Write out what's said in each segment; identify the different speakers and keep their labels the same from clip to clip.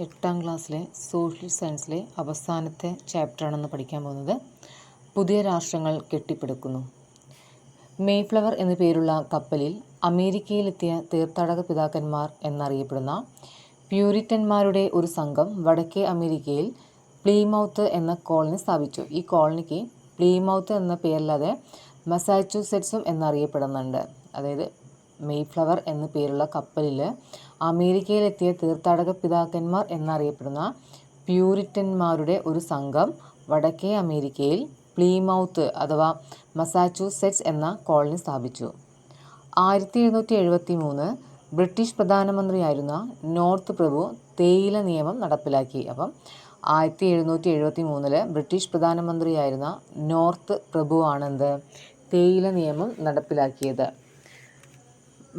Speaker 1: 8ാം ക്ലാസ്സിലെ സോഷ്യൽ സയൻസിലെ അവസാനത്തെ ചാപ്റ്ററാണെന്ന് പഠിക്കാൻ പോകുന്നത്. പുതിയ രാഷ്ട്രങ്ങൾ കെട്ടിപ്പടുക്കുന്നു. മേയ്ഫ്ലവർ എന്നു പേരുള്ള കപ്പലിൽ അമേരിക്കയിലെത്തിയ തീർത്ഥാടക പിതാക്കന്മാർ എന്നറിയപ്പെടുന്ന പ്യൂരിറ്റന്മാരുടെ ഒരു സംഘം വടക്കേ അമേരിക്കയിൽ പ്ലീമൗത്ത് എന്ന കോളനി സ്ഥാപിച്ചു. ഈ കോളനിക്ക് പ്ലീമൗത്ത് എന്ന പേരല്ലാതെ മസാച്യൂസെറ്റ്സും എന്നറിയപ്പെടുന്നുണ്ട്. അതായത് മേയ്ഫ്ലവർ എന്നു പേരുള്ള കപ്പലിൽ അമേരിക്കയിലെത്തിയ തീർത്ഥാടക പിതാക്കന്മാർ എന്നറിയപ്പെടുന്ന പ്യൂരിറ്റന്മാരുടെ ഒരു സംഘം വടക്കേ അമേരിക്കയിൽ പ്ലീമൗത്ത് അഥവാ മസാച്യൂസെറ്റ്സ് എന്ന കോളനി സ്ഥാപിച്ചു. 1773 ബ്രിട്ടീഷ് പ്രധാനമന്ത്രിയായിരുന്ന നോർത്ത് പ്രഭു തേയില നിയമം നടപ്പിലാക്കി. അപ്പം 1773 ബ്രിട്ടീഷ് പ്രധാനമന്ത്രിയായിരുന്ന നോർത്ത് പ്രഭുവാണെന്ത് തേയില നിയമം നടപ്പിലാക്കിയത്.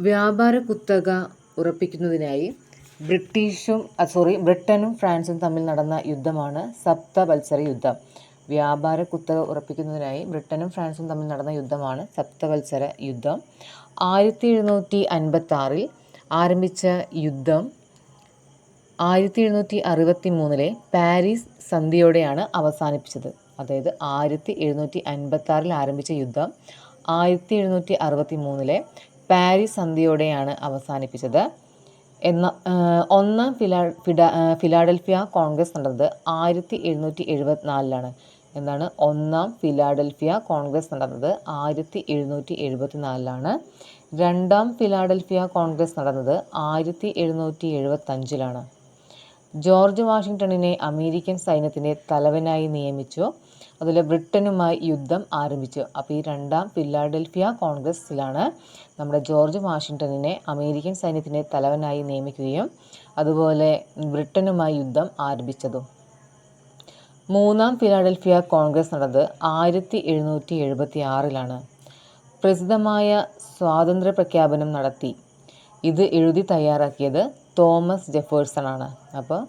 Speaker 1: വ്യാപാര കുത്തക ഉറപ്പിക്കുന്നതിനായി ബ്രിട്ടനും ഫ്രാൻസും തമ്മിൽ നടന്ന യുദ്ധമാണ് സപ്തവത്സര യുദ്ധം. വ്യാപാര കുത്തക ഉറപ്പിക്കുന്നതിനായി ബ്രിട്ടനും ഫ്രാൻസും തമ്മിൽ നടന്ന യുദ്ധമാണ് സപ്തവത്സര യുദ്ധം. 1756 ആരംഭിച്ച യുദ്ധം 1763 പാരീസ് സന്ധിയോടെയാണ് അവസാനിപ്പിച്ചത്. അതായത് 1756 ആരംഭിച്ച യുദ്ധം 1763 പാരീസ് സന്ധിയോടെയാണ് അവസാനിപ്പിച്ചത്. ഒന്നാം ഫിലാഡൽഫിയ കോൺഗ്രസ് നടന്നത് 1774 എന്താണ് ഒന്നാം ഫിലാഡൽഫിയ കോൺഗ്രസ് നടന്നത് 1774. രണ്ടാം ഫിലാഡൽഫിയ കോൺഗ്രസ് നടന്നത് 1775. ജോർജ് വാഷിങ്ടണിനെ അമേരിക്കൻ സൈന്യത്തിൻ്റെ തലവനായി നിയമിച്ചു. അതുപോലെ ബ്രിട്ടനുമായി യുദ്ധം ആരംഭിച്ചു. അപ്പോൾ ഈ രണ്ടാം ഫിലാഡൽഫിയ കോൺഗ്രസ്സിലാണ് നമ്മുടെ ജോർജ് വാഷിങ്ടണിനെ അമേരിക്കൻ സൈന്യത്തിൻ്റെ തലവനായി നിയമിക്കുകയും അതുപോലെ ബ്രിട്ടനുമായി യുദ്ധം ആരംഭിച്ചതും. മൂന്നാം ഫിലാഡൽഫിയ കോൺഗ്രസ് നടന്നത് 1776. പ്രസിദ്ധമായ സ്വാതന്ത്ര്യ പ്രഖ്യാപനം നടത്തി. ഇത് എഴുതി തയ്യാറാക്കിയത് തോമസ് ജെഫേഴ്സൺ ആണ്. അപ്പോൾ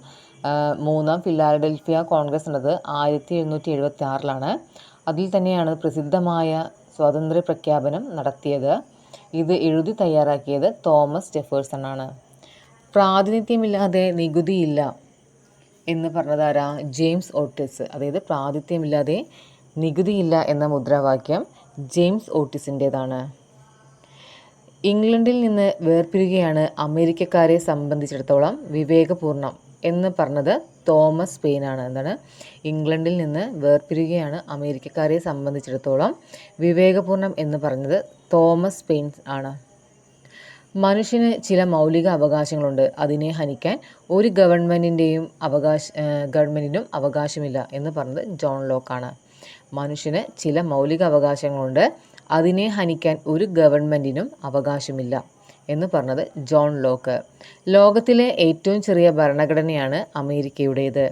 Speaker 1: മൂന്നാം ഫിലാഡൽഫിയ കോൺഗ്രസ് നടന്നത് 1776. അതിൽ തന്നെയാണ് പ്രസിദ്ധമായ സ്വാതന്ത്ര്യ പ്രഖ്യാപനം നടത്തിയത്. ഇത് എഴുതി തയ്യാറാക്കിയത് തോമസ് ജെഫേഴ്സൺ ആണ്. പ്രാതിനിധ്യമില്ലാതെ നികുതിയില്ല എന്ന് പറഞ്ഞതാരാ? James Otis. അതായത് പ്രാതിനിധ്യമില്ലാതെ നികുതിയില്ല എന്ന മുദ്രാവാക്യം ജെയിംസ് ഓട്ടിസിൻ്റേതാണ്. ഇംഗ്ലണ്ടിൽ നിന്ന് വേർപിരിയുകയാണ് അമേരിക്കക്കാരെ സംബന്ധിച്ചിടത്തോളം വിവേകപൂർണം എന്ന് പറഞ്ഞത് തോമസ് പെയിനാണ്. എന്താണ്? ഇംഗ്ലണ്ടിൽ നിന്ന് വേർപിരിയുകയാണ് അമേരിക്കക്കാരെ സംബന്ധിച്ചിടത്തോളം വിവേകപൂർണം എന്ന് പറഞ്ഞത് തോമസ് പെയിൻ ആണ്. മനുഷ്യന് ചില മൗലിക അവകാശങ്ങളുണ്ട്. അതിനെ ഹനിക്കാൻ ഒരു ഗവൺമെൻറ്റിനും അവകാശമില്ല എന്ന് പറഞ്ഞത് ജോൺ ലോക്കാണ്. മനുഷ്യന് ചില മൗലിക അവകാശങ്ങളുണ്ട്. അതിനെ ഹനിക്കാൻ ഒരു ഗവൺമെൻറ്റിനും അവകാശമില്ല എന്ന് പറഞ്ഞത് ജോൺ ലോക്ക്. ലോകത്തിലെ ഏറ്റവും ചെറിയ ഭരണഘടനയാണ് അമേരിക്കയുടേത്.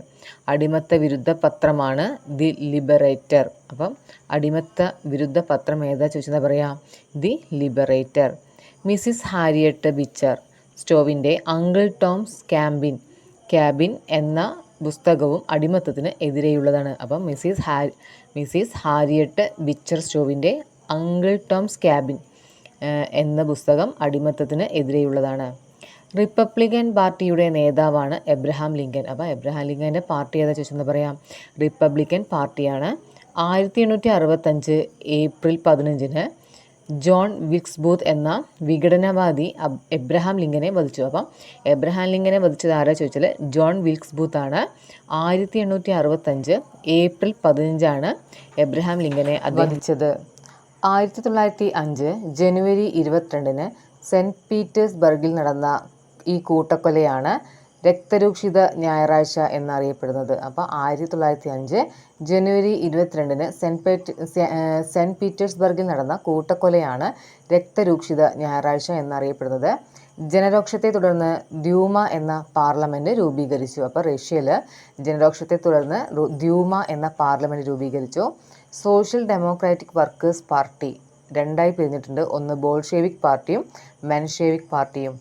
Speaker 1: അടിമത്ത വിരുദ്ധ പത്രമാണ് ദി ലിബറേറ്റർ. അപ്പം അടിമത്ത വിരുദ്ധ പത്രം ഏതാ ചോദിച്ചാൽ പറയാം the Liberator. Mrs Harriet Beecher സ്റ്റോവിൻ്റെ അങ്കിൾ ടോംസ് ക്യാബിൻ എന്ന പുസ്തകവും അടിമത്തത്തിന് എതിരെയുള്ളതാണ്. അപ്പം മിസ്സിസ് ഹാരിയറ്റ് ബീച്ചർ സ്റ്റോവിൻ്റെ അങ്കിൾ ടോംസ് ക്യാബിൻ എന്ന പുസ്തകം അടിമത്തത്തിന് എതിരെയുള്ളതാണ്. റിപ്പബ്ലിക്കൻ പാർട്ടിയുടെ നേതാവാണ് എബ്രഹാം ലിങ്കൻ. അപ്പോൾ എബ്രഹാം ലിങ്കൻ്റെ പാർട്ടി ഏതാ ചോദിച്ചെന്ന് പറയാം റിപ്പബ്ലിക്കൻ പാർട്ടിയാണ്. 1865 ഏപ്രിൽ 15 ജോൺ വിൽക്സ് ബൂത്ത് എന്ന വിഘടനവാദി എബ്രഹാം ലിങ്കനെ വധിച്ചു. അപ്പം എബ്രഹാം ലിങ്കനെ വധിച്ചത് ആരാ ചോദിച്ചാൽ ജോൺ വിൽക്സ് ബൂത്ത് ആണ്. 1865 ഏപ്രിൽ 15 എബ്രഹാം ലിങ്കനെ വധിച്ചത്. 1905 ജനുവരി 22 സെൻറ്റ് പീറ്റേഴ്സ്ബർഗിൽ നടന്ന ഈ കൂട്ടക്കൊലയാണ് രക്തരൂക്ഷിത ഞായറാഴ്ച എന്നറിയപ്പെടുന്നത്. അപ്പോൾ 1905 ജനുവരി 22 സെൻറ്റ് പീറ്റേഴ്സ്ബർഗിൽ നടന്ന കൂട്ടക്കൊലയാണ് രക്തരൂക്ഷിത ഞായറാഴ്ച എന്നറിയപ്പെടുന്നത്. ജനരോക്ഷത്തെ തുടർന്ന് ദ്യൂമ എന്ന പാർലമെൻറ്റ് രൂപീകരിച്ചു. അപ്പോൾ റഷ്യയിൽ ജനരോക്ഷത്തെ തുടർന്ന് ദ്യൂമ എന്ന പാർലമെൻറ്റ് രൂപീകരിച്ചു. സോഷ്യൽ ഡെമോക്രാറ്റിക് വർക്കേഴ്സ് പാർട്ടി രണ്ടായി പിരിഞ്ഞിട്ടുണ്ട്. ഒന്ന് ബോൾഷെവിക് പാർട്ടിയും മെൻഷെവിക് പാർട്ടിയും.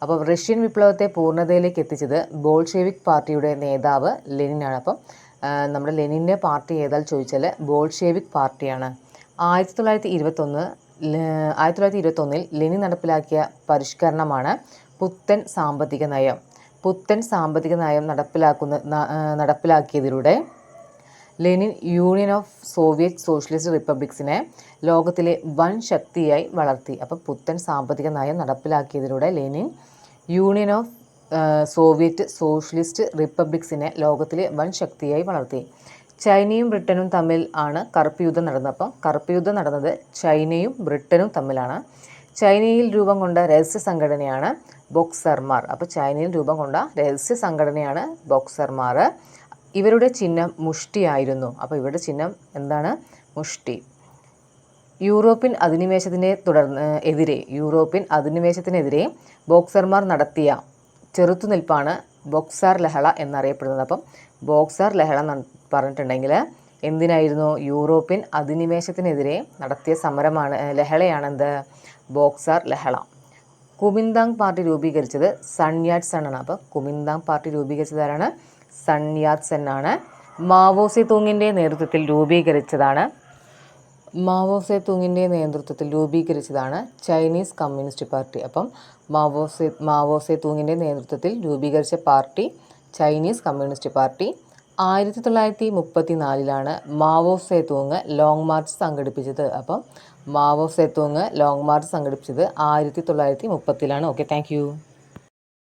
Speaker 1: അപ്പോൾ റഷ്യൻ വിപ്ലവത്തെ പൂർണ്ണതയിലേക്ക് എത്തിച്ചത് ബോൾഷെവിക് പാർട്ടിയുടെ നേതാവ് ലെനിനാണ്. അപ്പം നമ്മുടെ ലെനിൻ്റെ പാർട്ടി ഏതാ ചോദിച്ചാൽ ബോൾഷെവിക് പാർട്ടിയാണ്. 1921 ലെനിൻ നടപ്പിലാക്കിയ പരിഷ്കരണമാണ് പുത്തൻ സാമ്പത്തിക നയം. പുത്തൻ സാമ്പത്തിക നയം നടപ്പിലാക്കിയതിലൂടെ Lenin Union of Soviet Socialist റിപ്പബ്ലിക്സിനെ ലോകത്തിലെ വൻ ശക്തിയായി വളർത്തി. അപ്പോൾ പുത്തൻ സാമ്പത്തിക നയം നടപ്പിലാക്കിയതിലൂടെ Lenin Union of Soviet Socialist റിപ്പബ്ലിക്സിനെ ലോകത്തിലെ വൻ ശക്തിയായി വളർത്തി. ചൈനയും ബ്രിട്ടനും തമ്മിൽ ആണ് കറുപ്പ് യുദ്ധം നടന്നത്. അപ്പം കറുപ്പ് യുദ്ധം നടന്നത് ചൈനയും ബ്രിട്ടനും തമ്മിലാണ്. ചൈനയിൽ രൂപം കൊണ്ട രഹസ്യ സംഘടനയാണ് ബോക്സർമാർ. അപ്പോൾ ചൈനയിൽ രൂപം കൊണ്ട രഹസ്യ സംഘടനയാണ് ബോക്സർമാർ. ഇവരുടെ ചിഹ്നം മുഷ്ടിയായിരുന്നു. അപ്പോൾ ഇവരുടെ ചിഹ്നം എന്താണ്? മുഷ്ടി. യൂറോപ്യൻ അധിനിവേശത്തിനെതിരെ ബോക്സർമാർ നടത്തിയ ചെറുത്തുനിൽപ്പാണ് ബോക്സാർ ലഹള എന്നറിയപ്പെടുന്നത്. അപ്പം ബോക്സാർ ലഹള പറഞ്ഞിട്ടുണ്ടെങ്കിൽ എന്തിനായിരുന്നു? യൂറോപ്യൻ അധിനിവേശത്തിനെതിരെ നടത്തിയ ലഹളയാണെന്ത്? ബോക്സാർ ലഹള. കുമിന്താങ് പാർട്ടി രൂപീകരിച്ചത് സൺ യാറ്റ് സെൻ ആണ്. അപ്പോൾ കുമിന്താങ് പാർട്ടി രൂപീകരിച്ചത് ആരാണ്? സൺ യാറ്റ് സെൻ ആണ്. മാവോ സെ തൂങ്ങിൻ്റെ നേതൃത്വത്തിൽ രൂപീകരിച്ചതാണ് ചൈനീസ് കമ്മ്യൂണിസ്റ്റ് പാർട്ടി. അപ്പം മാവോ സെ തൂങ്ങിൻ്റെ നേതൃത്വത്തിൽ രൂപീകരിച്ച party Chinese communist party. 1934 Mao സെ തൂങ് ലോങ് മാർച്ച് സംഘടിപ്പിച്ചത്. അപ്പം മാവോ സെ തൂങ് ലോങ് മാർച്ച് സംഘടിപ്പിച്ചത് 1930. Okay, thank you.